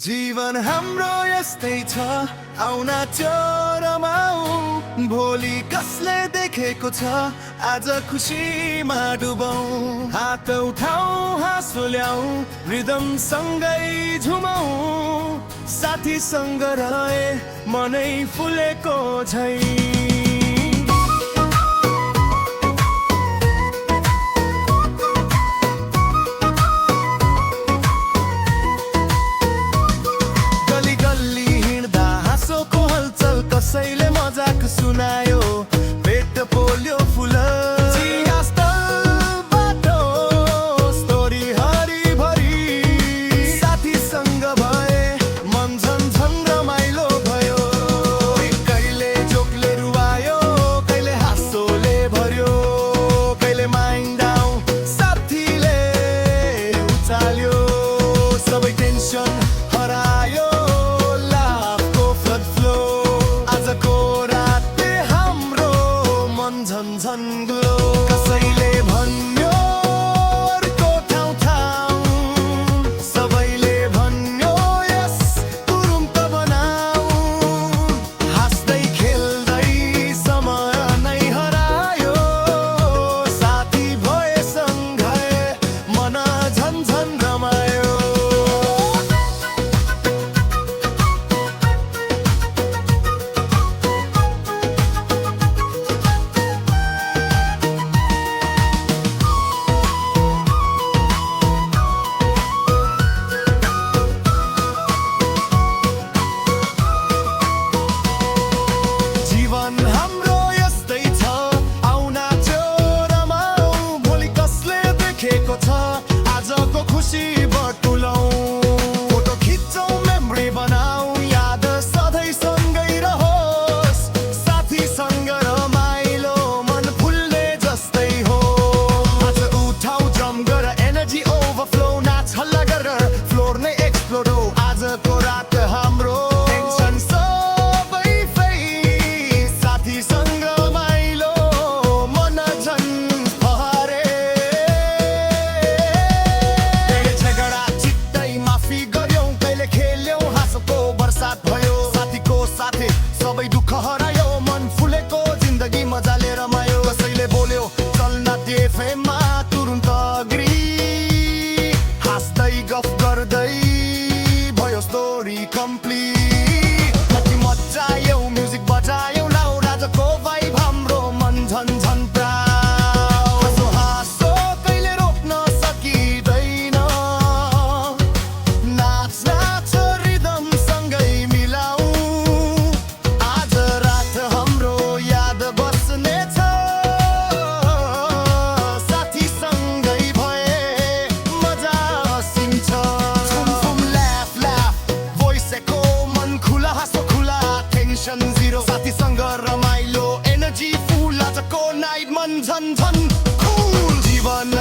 जीवन हाम्रो यस्तै छ आउन त्यो रमाऊ भोलि कसले देखेको छ आज खुसीमा डुबौं हात उठाऊ हाँसो ल्याऊ रिदम सँगै झुमौं साथीसँग रहे मनै फुलेको झै कसैले मजाक सुनायो पेट पोल्यो फुल बाटो स्टोरी हरिभरि साथीसँग भए मन झन् रमाइलो भयो कहिले जोकले रुवायो कहिले हाँसोले भर्यो कहिले माइन्ड डाउन साथीले उचाल्यो सबै टेन्सन हरायो झन ग्लो कसैले भन्यो अर्को ठाउँ सबैले भन्यो यस तुरुन्त बनाऊ हाँस्दै खेल्दै समय नै हरायो साथी भएसँगै मन झन रमायो हाम्रो यस्तै छ आउन त्यो रमाऊ भोलि कसले देखेको छ आजको खुसी बटुलौं फोटो खिचौं मेमोरी बनाऊ याद सधैँ सँगै रहोस् साथीसँग रमाइलो मन फुल्ने जस्तै हो आज उठाऊ ड्रम गर एनर्जी ओभरफ्लो नाच हल्ला गरेर फ्लोर नै एक्सप्लोर हो आजको रात हाम्रो सबै दुःख हरायो मन फुलेको जिन्दगी मजाले रमायो कसैले बोल्यो चल्न टिएफएममा तुरुन्त अग्री हाँस्दै गफ गर्दै भयो स्टोरी कम्प्लिट कति मजा आयो म्युजिक बजायो लाउ राजाको भाइब हाम्रो मन झन प्राउड हाँसो कहिले रोक्न सकिँदैन नाच रिदम सँगै मिलाऊ जिरो साथीसँग रमाइलो एनर्जी फुल आजको नाइट मन झन कुल जीवन